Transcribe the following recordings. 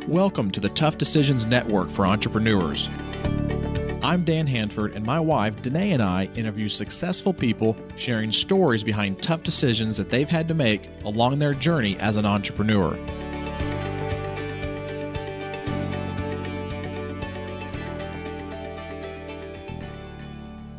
Welcome to the Tough Decisions Network for Entrepreneurs. I'm Dan Hanford, and my wife, Danae, and I interview successful people sharing stories behind tough decisions that they've had to make along their journey as an entrepreneur.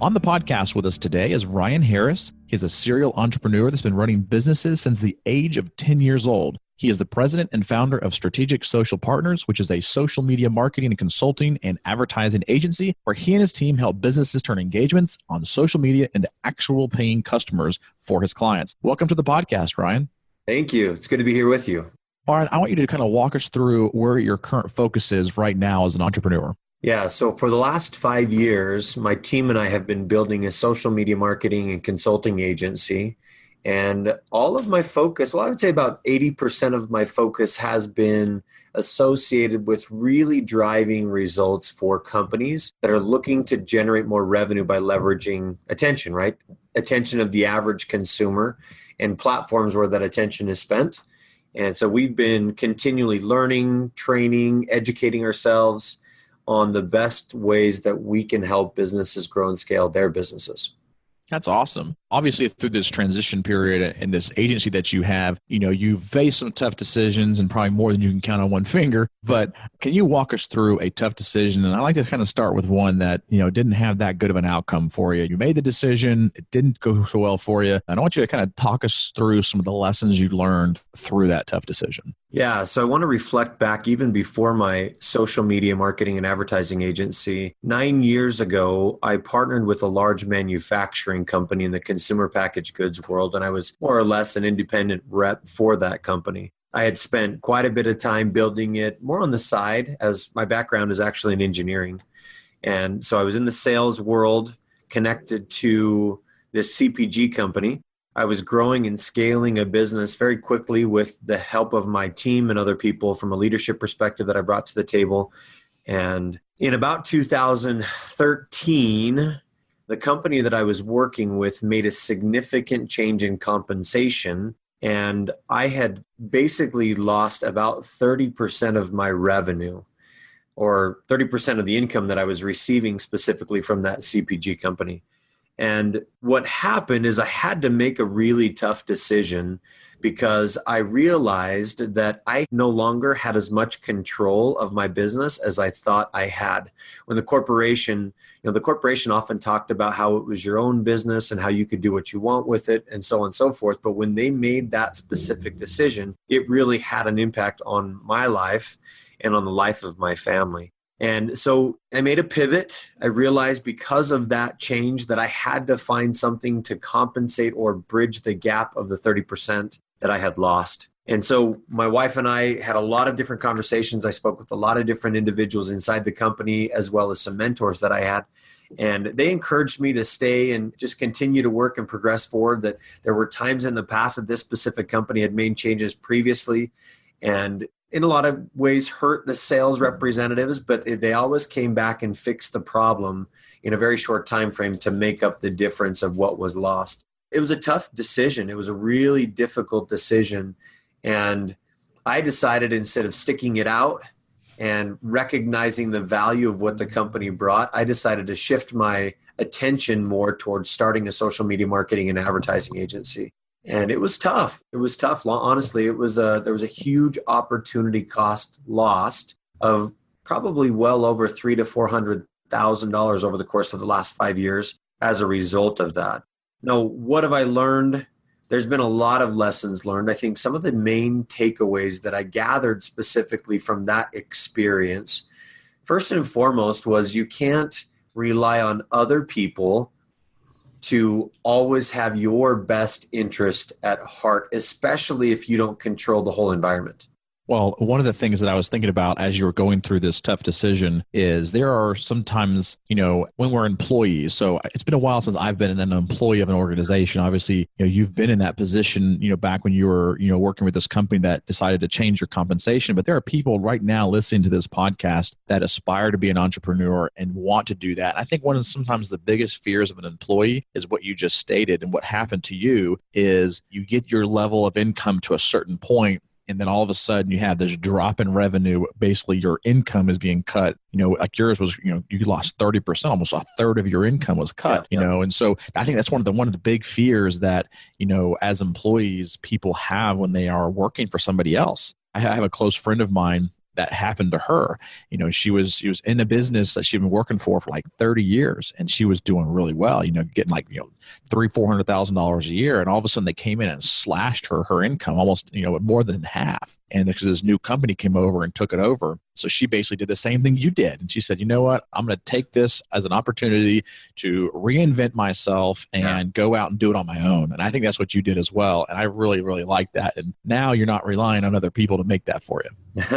On the podcast with us today is Ryan Harris. He's a serial entrepreneur that's been running businesses since the age of 10 years old. He is the president and founder of Strategic Social Partners, which is a social media marketing and consulting and advertising agency where he and his team help businesses turn engagements on social media into actual paying customers for his clients. Welcome to the podcast, Ryan. Thank you. It's good to be here with you. All right, I want you to kind of walk us through where your current focus is right now as an entrepreneur. Yeah, so for the last 5 years, my team and I have been building a social media marketing and consulting agency. And all of my focus, I would say about 80% of my focus has been associated with really driving results for companies that are looking to generate more revenue by leveraging attention, right? Attention of the average consumer and platforms where that attention is spent. And so we've been continually learning, training, educating ourselves on the best ways that we can help businesses grow and scale their businesses. That's awesome. Obviously, through this transition period and this agency that you have, you've faced some tough decisions and probably more than you can count on one finger. But can you walk us through a tough decision? And I like to kind of start with one that, didn't have that good of an outcome for you. You made the decision. It didn't go so well for you. And I want you to kind of talk us through some of the lessons you learned through that tough decision. Yeah. So I want to reflect back even before my social media marketing and advertising agency. 9 years ago, I partnered with a large manufacturing company in the consumer packaged goods world, and I was more or less an independent rep for that company. I had spent quite a bit of time building it more on the side, as my background is actually in engineering. And so I was in the sales world connected to this CPG company. I was growing and scaling a business very quickly with the help of my team and other people from a leadership perspective that I brought to the table. And in about 2013, the company that I was working with made a significant change in compensation, and I had basically lost about 30% of my revenue, or 30% of the income that I was receiving specifically from that CPG company. And what happened is I had to make a really tough decision because I realized that I no longer had as much control of my business as I thought I had. When the corporation often talked about how it was your own business and how you could do what you want with it and so on and so forth. But when they made that specific decision, it really had an impact on my life and on the life of my family. And so I made a pivot. I realized because of that change that I had to find something to compensate or bridge the gap of the 30% that I had lost. And so my wife and I had a lot of different conversations. I spoke with a lot of different individuals inside the company, as well as some mentors that I had. And they encouraged me to stay and just continue to work and progress forward. That there were times in the past that this specific company had made changes previously, and in a lot of ways hurt the sales representatives, but they always came back and fixed the problem in a very short time frame to make up the difference of what was lost. It was a tough decision. It was a really difficult decision. And I decided, instead of sticking it out and recognizing the value of what the company brought, I decided to shift my attention more towards starting a social media marketing and advertising agency. And it was tough. It was tough. Honestly, there was a huge opportunity cost lost of probably well over $300,000 to $400,000 over the course of the last 5 years as a result of that. Now, what have I learned? There's been a lot of lessons learned. I think some of the main takeaways that I gathered specifically from that experience, first and foremost, was you can't rely on other people to always have your best interest at heart, especially if you don't control the whole environment. Well, one of the things that I was thinking about as you were going through this tough decision is there are sometimes, when we're employees. So it's been a while since I've been an employee of an organization. Obviously, you've been in that position, back when you were, working with this company that decided to change your compensation. But there are people right now listening to this podcast that aspire to be an entrepreneur and want to do that. I think one of sometimes the biggest fears of an employee is what you just stated. And what happened to you is you get your level of income to a certain point, And then all of a sudden you have this drop in revenue. Basically your income is being cut, like yours was, you lost 30%, almost a third of your income was cut, And so I think that's one of the big fears that, as employees, people have when they are working for somebody else. I have a close friend of mine that happened to her. She was in a business that she'd been working for like 30 years, and she was doing really well, getting like, $300,000-$400,000 a year. And all of a sudden they came in and slashed her income almost, more than half. And because this new company came over and took it over. So she basically did the same thing you did. And she said, you know what, I'm going to take this as an opportunity to reinvent myself and go out and do it on my own. And I think that's what you did as well. And I really, really like that. And now you're not relying on other people to make that for you.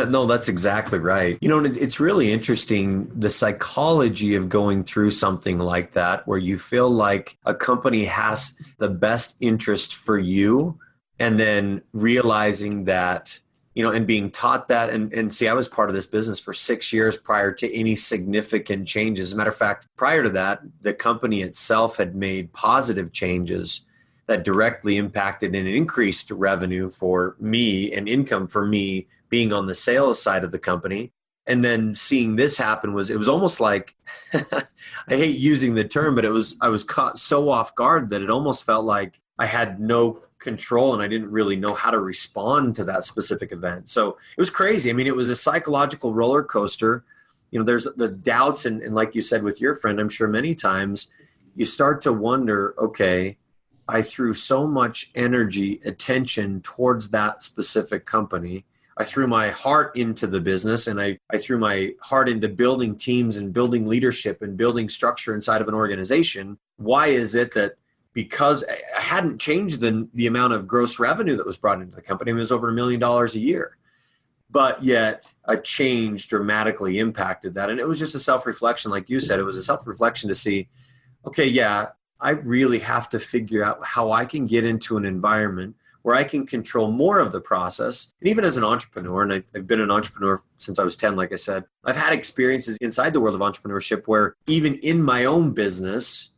No, that's exactly right. It's really interesting, the psychology of going through something like that, where you feel like a company has the best interest for you, and then realizing that, and being taught that. And see, I was part of this business for 6 years prior to any significant changes. As a matter of fact, prior to that, the company itself had made positive changes that directly impacted and increased revenue for me and income for me, being on the sales side of the company. And then seeing this happen it was almost like, I hate using the term, but I was caught so off guard that it almost felt like I had no control and I didn't really know how to respond to that specific event. So it was crazy. I mean, it was a psychological roller coaster. There's the doubts, and like you said with your friend, I'm sure many times you start to wonder, okay, I threw so much energy, attention towards that specific company. I threw my heart into the business, and I threw my heart into building teams and building leadership and building structure inside of an organization. Why is it that because I hadn't changed the amount of gross revenue that was brought into the company? It was over $1 million a year. But yet a change dramatically impacted that. And it was just a self-reflection. Like you said, it was a self-reflection to see, okay, yeah, I really have to figure out how I can get into an environment where I can control more of the process. And even as an entrepreneur, and I've been an entrepreneur since I was 10, like I said, I've had experiences inside the world of entrepreneurship where even in my own business,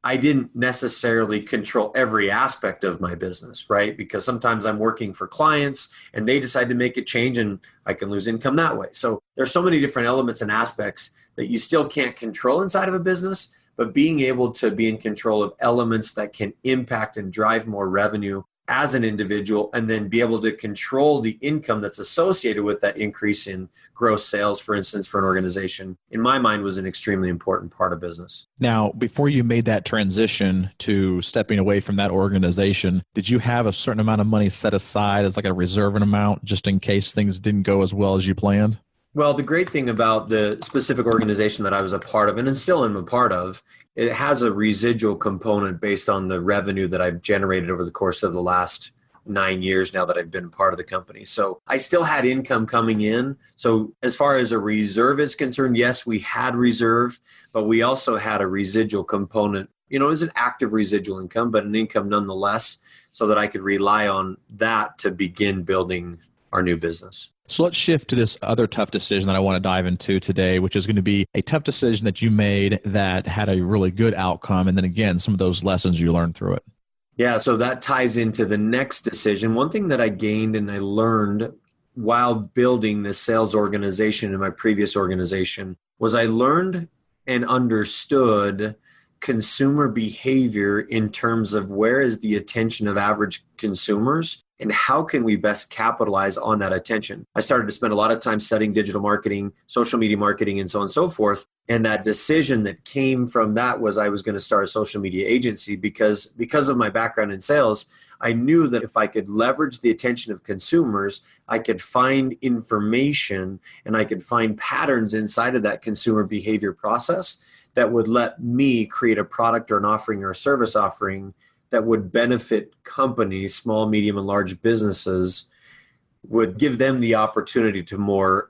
I didn't necessarily control every aspect of my business, right? Because sometimes I'm working for clients and they decide to make a change and I can lose income that way. So there's so many different elements and aspects that you still can't control inside of a business, but being able to be in control of elements that can impact and drive more revenue as an individual, and then be able to control the income that's associated with that increase in gross sales, for instance, for an organization, in my mind, was an extremely important part of business. Now, before you made that transition to stepping away from that organization, did you have a certain amount of money set aside as like a reserving amount just in case things didn't go as well as you planned? Well, the great thing about the specific organization that I was a part of, and still am a part of, it has a residual component based on the revenue that I've generated over the course of the last 9 years now that I've been part of the company. So I still had income coming in. So as far as a reserve is concerned, yes, we had reserve, but we also had a residual component. It was an active residual income, but an income nonetheless, so that I could rely on that to begin building our new business. So let's shift to this other tough decision that I want to dive into today, which is going to be a tough decision that you made that had a really good outcome. And then again, some of those lessons you learned through it. Yeah, so that ties into the next decision. One thing that I gained and I learned while building this sales organization in my previous organization was I learned and understood consumer behavior in terms of where is the attention of average consumers and how can we best capitalize on that attention. I started to spend a lot of time studying digital marketing, social media marketing, and so on and so forth. And that decision that came from that was I was going to start a social media agency because of my background in sales. I knew that if I could leverage the attention of consumers, I could find information and I could find patterns inside of that consumer behavior process that would let me create a product or an offering or a service offering that would benefit companies, small, medium, and large businesses, would give them the opportunity to more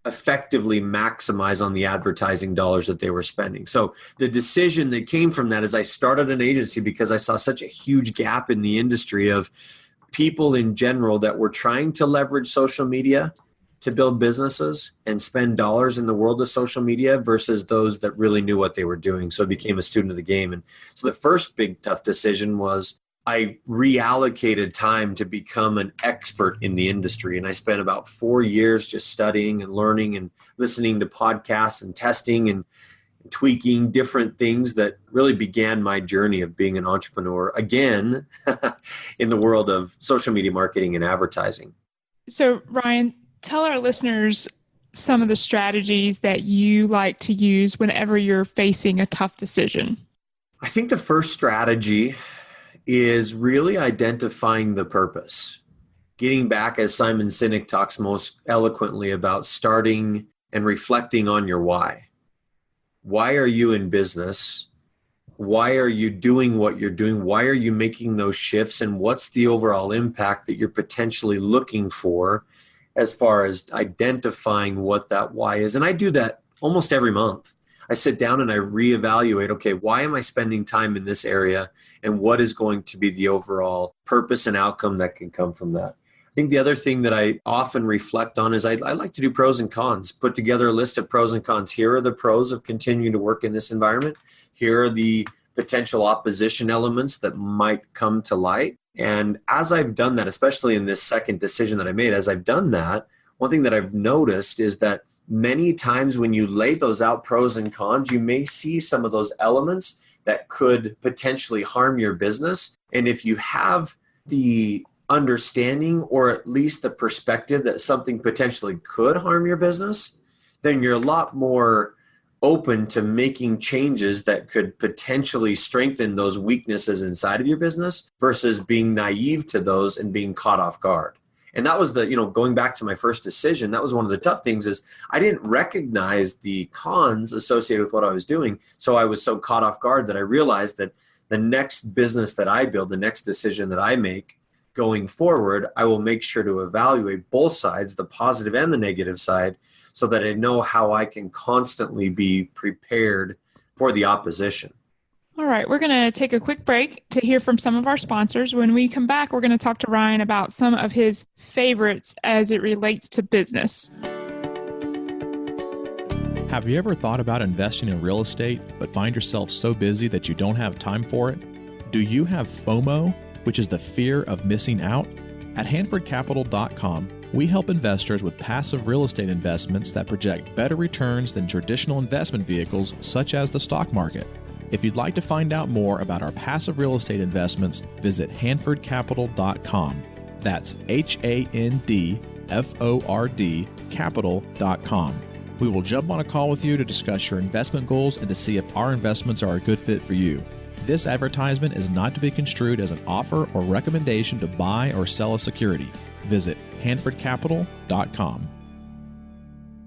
effectively maximize on the advertising dollars that they were spending. So the decision that came from that is I started an agency because I saw such a huge gap in the industry of people in general that were trying to leverage social media to build businesses and spend dollars in the world of social media versus those that really knew what they were doing. So I became a student of the game. And so the first big tough decision was I reallocated time to become an expert in the industry. And I spent about 4 years just studying and learning and listening to podcasts and testing and tweaking different things that really began my journey of being an entrepreneur again in the world of social media marketing and advertising. So, Ryan, tell our listeners some of the strategies that you like to use whenever you're facing a tough decision. I think the first strategy is really identifying the purpose. Getting back, as Simon Sinek talks most eloquently about, starting and reflecting on your why. Why are you in business? Why are you doing what you're doing? Why are you making those shifts? And what's the overall impact that you're potentially looking for as far as identifying what that why is? And I do that almost every month. I sit down and I reevaluate, okay, why am I spending time in this area? And what is going to be the overall purpose and outcome that can come from that? I think the other thing that I often reflect on is I like to do pros and cons, put together a list of pros and cons. Here are the pros of continuing to work in this environment. Here are the potential opposition elements that might come to light. And as I've done that, especially in this second decision that I made, as I've done that, one thing that I've noticed is that many times when you lay those out, pros and cons, you may see some of those elements that could potentially harm your business. And if you have the understanding or at least the perspective that something potentially could harm your business, then you're a lot more open to making changes that could potentially strengthen those weaknesses inside of your business versus being naive to those and being caught off guard. And that was going back to my first decision, that was one of the tough things is I didn't recognize the cons associated with what I was doing. So I was so caught off guard that I realized that the next business that I build, the next decision that I make going forward, I will make sure to evaluate both sides, the positive and the negative side, so that I know how I can constantly be prepared for the opposition. All right, we're going to take a quick break to hear from some of our sponsors. When we come back, we're going to talk to Ryan about some of his favorites as it relates to business. Have you ever thought about investing in real estate, but find yourself so busy that you don't have time for it? Do you have FOMO, which is the fear of missing out? At HanfordCapital.com, we help investors with passive real estate investments that project better returns than traditional investment vehicles such as the stock market. If you'd like to find out more about our passive real estate investments, visit HanfordCapital.com. That's HANDFORD Capital.com. We will jump on a call with you to discuss your investment goals and to see if our investments are a good fit for you. This advertisement is not to be construed as an offer or recommendation to buy or sell a security. Visit HanfordCapital.com.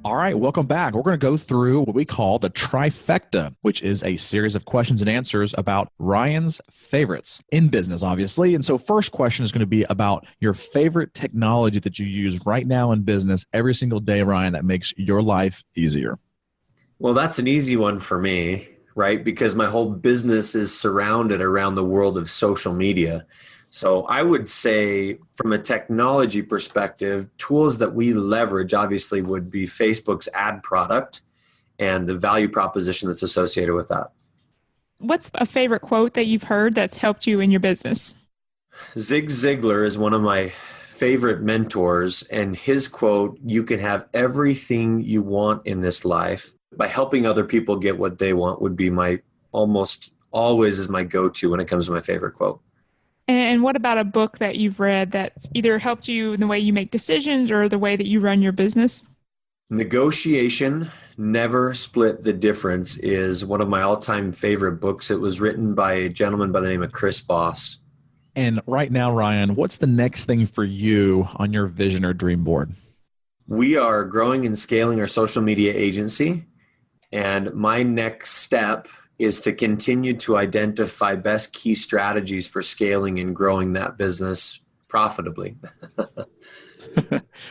All right, welcome back. We're going to go through what we call the Trifecta, which is a series of questions and answers about Ryan's favorites in business, obviously. And so first question is going to be about your favorite technology that you use right now in business every single day, Ryan, that makes your life easier. Well, that's an easy one for me, right? Because my whole business is surrounded around the world of social media. So I would say from a technology perspective, tools that we leverage obviously would be Facebook's ad product and the value proposition that's associated with that. What's a favorite quote that you've heard that's helped you in your business? Zig Ziglar is one of my favorite mentors, and his quote, "You can have everything you want in this life by helping other people get what they want," would be my almost always is my go-to when it comes to my favorite quote. And what about a book that you've read that's either helped you in the way you make decisions or the way that you run your business? Negotiation, Never Split the Difference is one of my all-time favorite books. It was written by a gentleman by the name of Chris Voss. And right now, Ryan, what's the next thing for you on your vision or dream board? We are growing and scaling our social media agency. And my next step is to continue to identify best key strategies for scaling and growing that business profitably.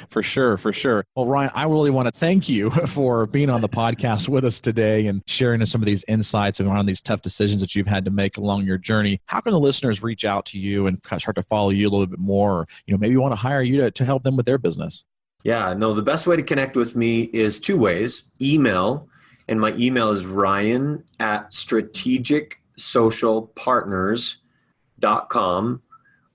For sure, for sure. Well, Ryan, I really want to thank you for being on the podcast with us today and sharing some of these insights around these tough decisions that you've had to make along your journey. How can the listeners reach out to you and start to follow you a little bit more? Or, maybe want to hire you to help them with their business? Yeah, no, the best way to connect with me is two ways. Email. And my email is ryan@strategicsocialpartners.com. facebook.com,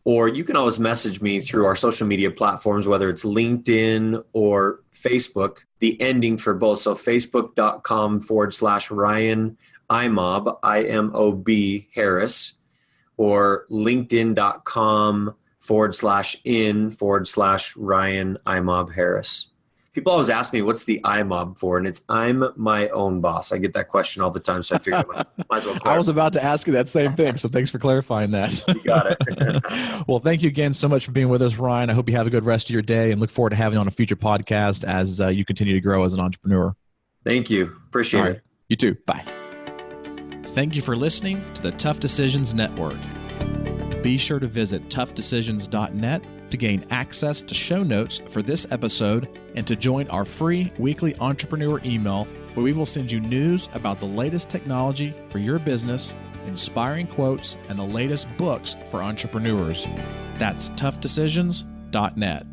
or you can always message me through our social media platforms, whether it's LinkedIn or Facebook, the ending for both. So facebook.com/Ryan Imob, IMOB Harris, or linkedin.com/in/Ryan Imob Harris. People always ask me, what's the IMOB for? And it's I'm my own boss. I get that question all the time, so I figured I might as well clarify. I was about to ask you that same thing, so thanks for clarifying that. You got it. Well, thank you again so much for being with us, Ryan. I hope you have a good rest of your day and look forward to having you on a future podcast as you continue to grow as an entrepreneur. Thank you. Appreciate it. You too. Bye. Thank you for listening to the Tough Decisions Network. Be sure to visit toughdecisions.net to gain access to show notes for this episode and to join our free weekly entrepreneur email where we will send you news about the latest technology for your business, inspiring quotes, and the latest books for entrepreneurs. That's toughdecisions.net.